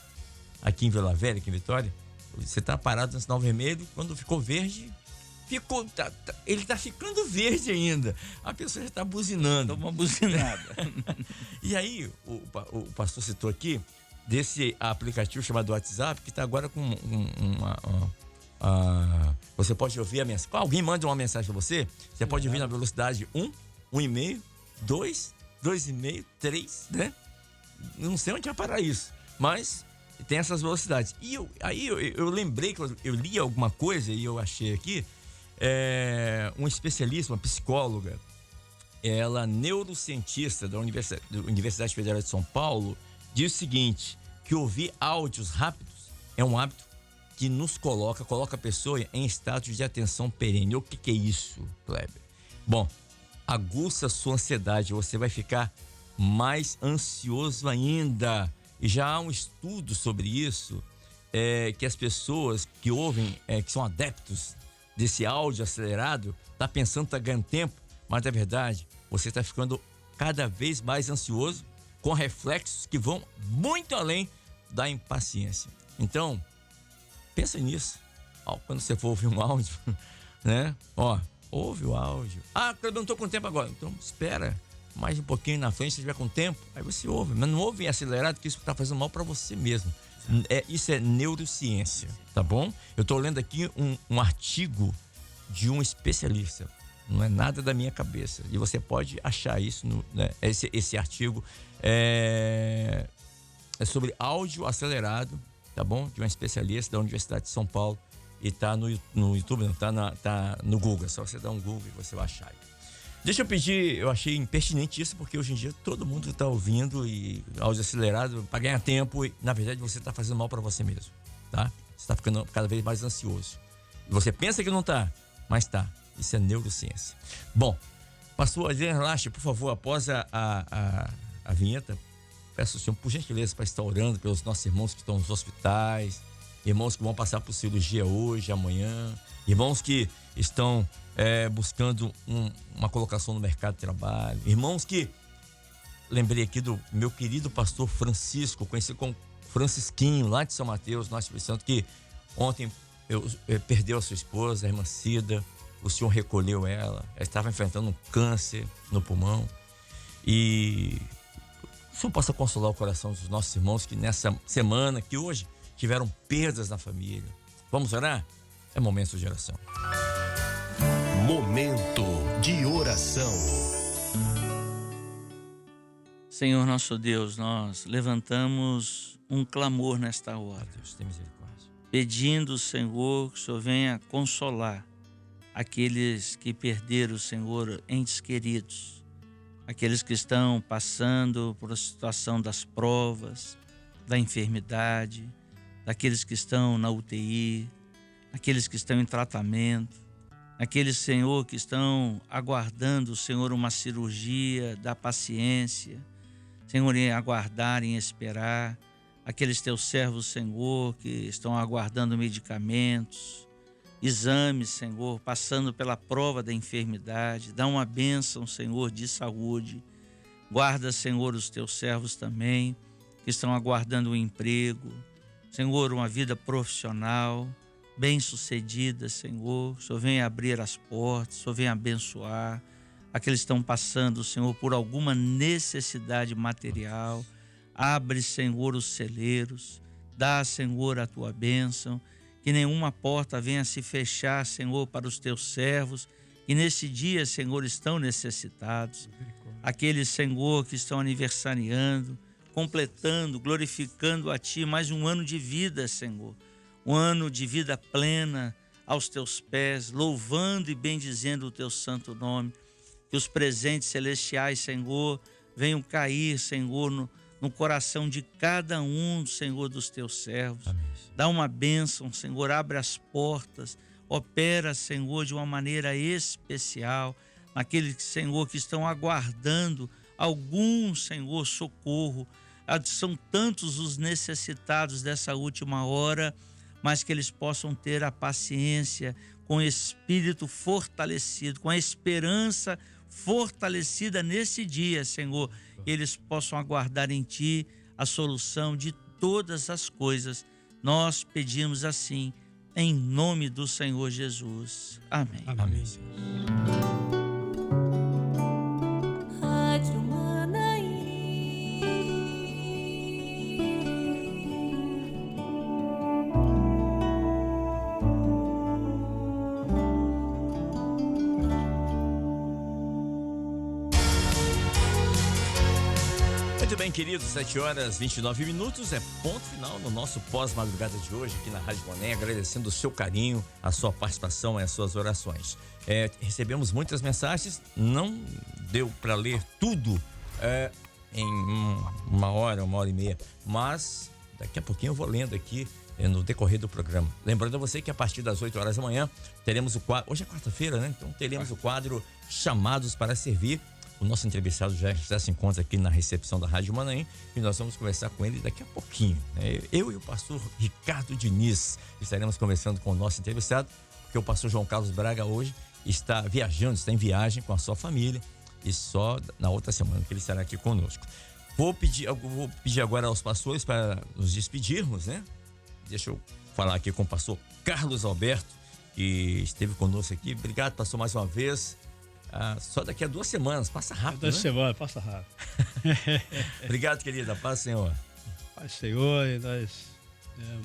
aqui em Vila Velha, aqui em Vitória, você tá parado no sinal vermelho, quando ficou verde, ele tá ficando verde ainda. A pessoa já tá buzinando. Dá uma buzinada. E aí, o pastor citou aqui desse aplicativo chamado WhatsApp, que tá agora com você pode ouvir a mensagem. Alguém manda uma mensagem para você, você pode ouvir na velocidade 1, 1,5, 2, 2,5, 3, né? Não sei onde vai parar isso, mas tem essas velocidades. E eu lembrei que eu li alguma coisa e eu achei aqui, uma especialista, uma psicóloga, ela neurocientista da Universidade Federal de São Paulo, diz o seguinte, que ouvir áudios rápidos é um hábito que nos coloca a pessoa em status de atenção perene. O que é isso, Kleber? Bom, aguça a sua ansiedade, você vai ficar mais ansioso ainda. E já há um estudo sobre isso, que as pessoas que ouvem, que são adeptos desse áudio acelerado, tá pensando que tá ganhando tempo, mas na verdade você está ficando cada vez mais ansioso, com reflexos que vão muito além da impaciência. Então, pensa nisso. Quando você for ouvir um áudio, né? Ouve o áudio. Eu não tô com tempo agora. Então, espera mais um pouquinho na frente, se tiver com tempo, aí você ouve. Mas não ouve acelerado, que isso tá fazendo mal para você mesmo. Isso é neurociência, tá bom? Eu tô lendo aqui um artigo de um especialista. Não é nada da minha cabeça. E você pode achar isso, né? Esse artigo é sobre áudio acelerado, tá bom? De um especialista da Universidade de São Paulo. E tá no YouTube, não, tá no Google. É só você dar um Google e você vai achar. Deixa eu pedir, eu achei impertinente isso, porque hoje em dia todo mundo tá ouvindo e áudio acelerado para ganhar tempo. E, na verdade, você tá fazendo mal para você mesmo, tá? Você tá ficando cada vez mais ansioso. E você pensa que não tá, mas tá. Isso é neurociência. Bom, pastor Adriano Erlacha, por favor, após a vinheta, peço ao senhor, por gentileza, para estar orando pelos nossos irmãos que estão nos hospitais, irmãos que vão passar por cirurgia hoje, amanhã, irmãos que estão buscando uma colocação no mercado de trabalho, irmãos que, lembrei aqui do meu querido pastor Francisco, conhecido como Francisquinho, lá de São Mateus, nosso Espírito Santo, que ontem perdeu a sua esposa, a irmã Cida. O senhor recolheu ela estava enfrentando um câncer no pulmão. E o senhor possa consolar o coração dos nossos irmãos que nessa semana, que hoje, tiveram perdas na família. Vamos orar? É momento de oração. Momento de oração. Senhor nosso Deus, nós levantamos um clamor nesta hora. Deus, tem misericórdia. Pedindo, Senhor, que o Senhor venha consolar aqueles que perderam, Senhor, entes queridos, aqueles que estão passando por a situação das provas, da enfermidade, daqueles que estão na UTI, aqueles que estão em tratamento, aqueles, Senhor, que estão aguardando, Senhor, uma cirurgia, da paciência, Senhor, em aguardar, em esperar, aqueles teus servos, Senhor, que estão aguardando medicamentos, exames, Senhor, passando pela prova da enfermidade. Dá uma bênção, Senhor, de saúde. Guarda, Senhor, os teus servos também, que estão aguardando um emprego. Senhor, uma vida profissional, bem-sucedida, Senhor. O Senhor venha abrir as portas, o Senhor venha abençoar. Aqueles que estão passando, Senhor, por alguma necessidade material. Abre, Senhor, os celeiros. Dá, Senhor, a tua bênção. Que nenhuma porta venha se fechar, Senhor, para os teus servos, que nesse dia, Senhor, estão necessitados. Aqueles, Senhor, que estão aniversariando, completando, glorificando a Ti mais um ano de vida, Senhor. Um ano de vida plena aos Teus pés, louvando e bendizendo o Teu santo nome. Que os presentes celestiais, Senhor, venham cair, Senhor, no coração de cada um, Senhor, dos Teus servos. Amém. Dá uma bênção, Senhor, abre as portas, opera, Senhor, de uma maneira especial, naqueles, Senhor, que estão aguardando algum, Senhor, socorro. São tantos os necessitados dessa última hora, mas que eles possam ter a paciência, com o espírito fortalecido, com a esperança fortalecida nesse dia, Senhor. Eles possam aguardar em Ti a solução de todas as coisas. Nós pedimos assim, em nome do Senhor Jesus. Amém. Amém. Rádio Manaim. Muito bem, queridos, 7h29, é ponto final no nosso pós-madrugada de hoje aqui na Rádio Manaim, agradecendo o seu carinho, a sua participação e as suas orações. Recebemos muitas mensagens, não deu para ler tudo em uma hora e meia, mas daqui a pouquinho eu vou lendo aqui no decorrer do programa. Lembrando a você que a partir das 8 horas da manhã teremos o quadro, hoje é quarta-feira, né? Então teremos o quadro Chamados para Servir. O nosso entrevistado já se encontra aqui na recepção da Rádio Manaim e nós vamos conversar com ele daqui a pouquinho, né? Eu e o pastor Ricardo Diniz estaremos conversando com o nosso entrevistado, porque o pastor João Carlos Braga hoje está viajando, está em viagem com a sua família e só na outra semana que ele estará aqui conosco. Vou pedir agora aos pastores para nos despedirmos, né? Deixa eu falar aqui com o pastor Carlos Alberto, que esteve conosco aqui. Obrigado, pastor, mais uma vez. Só daqui a 2 semanas, passa rápido, 2 né? semanas, passa rápido. Obrigado, querida, paz, Senhor. Pai Senhor, e nós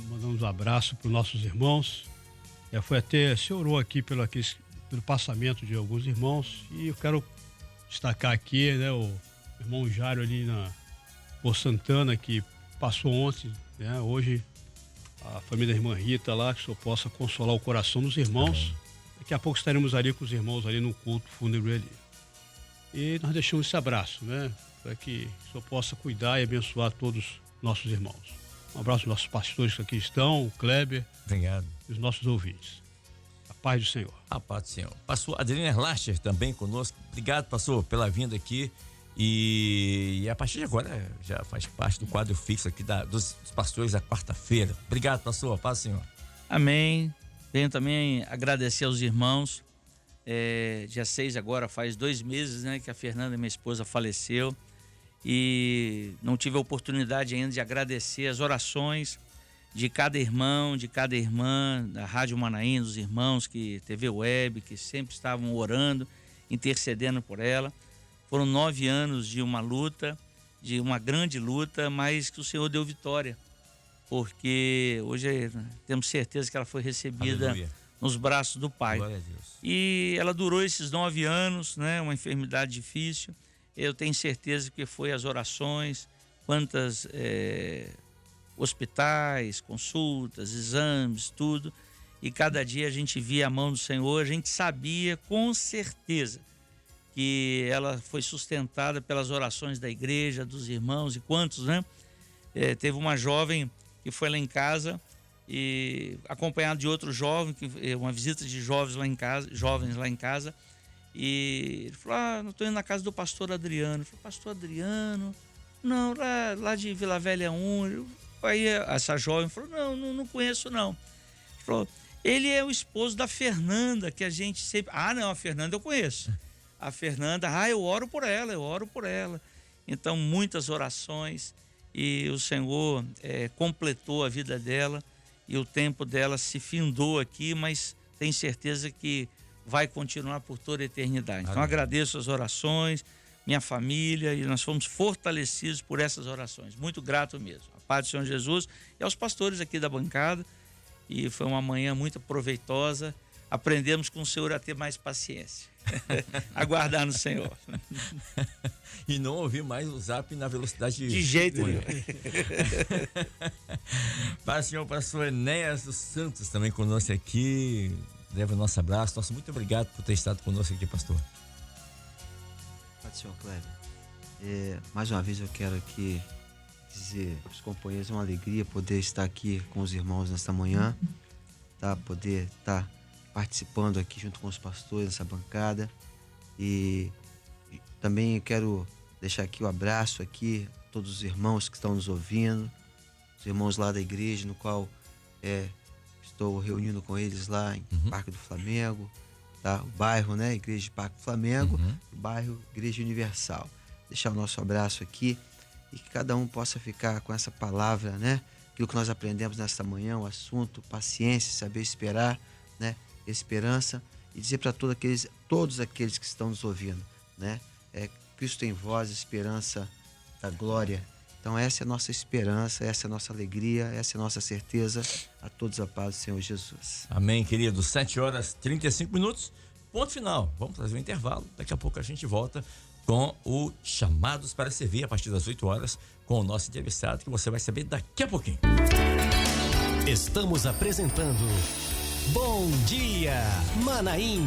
mandamos um abraço para os nossos irmãos. Se orou aqui pelo passamento de alguns irmãos e eu quero destacar aqui, né, o irmão Jário ali por Santana, que passou ontem, né? Hoje a família da irmã Rita lá, que o Senhor possa consolar o coração dos irmãos. Daqui a pouco estaremos ali com os irmãos ali no culto fúnebre ali. E nós deixamos esse abraço, né? Para que o Senhor possa cuidar e abençoar todos os nossos irmãos. Um abraço aos nossos pastores que aqui estão, o Kleber. Obrigado. E os nossos ouvintes. A paz do Senhor. A paz do Senhor. Pastor Adriano Erlacher também conosco. Obrigado, pastor, pela vinda aqui. E a partir de agora já faz parte do quadro fixo aqui dos pastores da quarta-feira. Obrigado, pastor. A paz do Senhor. Amém. Venho também agradecer aos irmãos. Dia 6 agora, faz 2 meses, né, que a Fernanda, minha esposa, faleceu. E não tive a oportunidade ainda de agradecer as orações de cada irmão, de cada irmã, da Rádio Manaim, dos irmãos que TV Web, que sempre estavam orando, intercedendo por ela. Foram 9 anos de uma luta, de uma grande luta, mas que o Senhor deu vitória. Porque hoje temos certeza que ela foi recebida Aleluia. Nos braços do Pai. Glória a Deus. E ela durou esses 9 anos, né? Uma enfermidade difícil. Eu tenho certeza que foi as orações, quantas hospitais, consultas, exames, tudo. E cada dia a gente via a mão do Senhor, a gente sabia com certeza que ela foi sustentada pelas orações da igreja, dos irmãos e quantos, né? Teve uma jovem que foi lá em casa e acompanhado de outro jovem, uma visita de jovens lá em casa, e ele falou: não estou indo na casa do pastor Adriano. Eu falei: pastor Adriano? Não, lá de Vila Velha 1. Aí essa jovem falou: não conheço não. Ele falou: ele é o esposo da Fernanda, que a gente sempre... não, a Fernanda eu conheço. A Fernanda, eu oro por ela. Então, muitas orações, e o Senhor completou a vida dela e o tempo dela se findou aqui, mas tenho certeza que vai continuar por toda a eternidade. Então, agradeço as orações, minha família, e nós fomos fortalecidos por essas orações. Muito grato mesmo. A paz do Senhor Jesus e aos pastores aqui da bancada. E foi uma manhã muito proveitosa. Aprendemos com o Senhor a ter mais paciência. Aguardar no Senhor. E não ouvir mais o zap na velocidade de jeito nenhum. Para o senhor, pastor Enéas dos Santos também conosco aqui. Leva o nosso abraço. Nosso muito obrigado por ter estado conosco aqui, pastor. Pode ser, Kleber. Mais uma vez eu quero aqui dizer aos companheiros, é uma alegria poder estar aqui com os irmãos nesta manhã, tá? Poder estar participando aqui junto com os pastores nessa bancada. E também eu quero deixar aqui o abraço aqui a todos os irmãos que estão nos ouvindo, os irmãos lá da igreja, no qual Estou reunindo com eles lá em Parque do Flamengo, tá? O bairro, né? Igreja de Parque do Flamengo, o bairro Igreja Universal. Deixar o nosso abraço aqui e que cada um possa ficar com essa palavra, né? Aquilo que nós aprendemos nesta manhã, o assunto, paciência, saber esperar, né? Esperança, e dizer para todos aqueles que estão nos ouvindo, né? Cristo em vós, esperança da glória. Então essa é a nossa esperança, essa é a nossa alegria, essa é a nossa certeza. A todos a paz do Senhor Jesus. Amém, querido. 7h35, ponto final. Vamos fazer um intervalo, daqui a pouco a gente volta com o Chamados para Servir, a partir das 8 horas, com o nosso entrevistado, que você vai saber daqui a pouquinho. Estamos apresentando Bom Dia Manaim.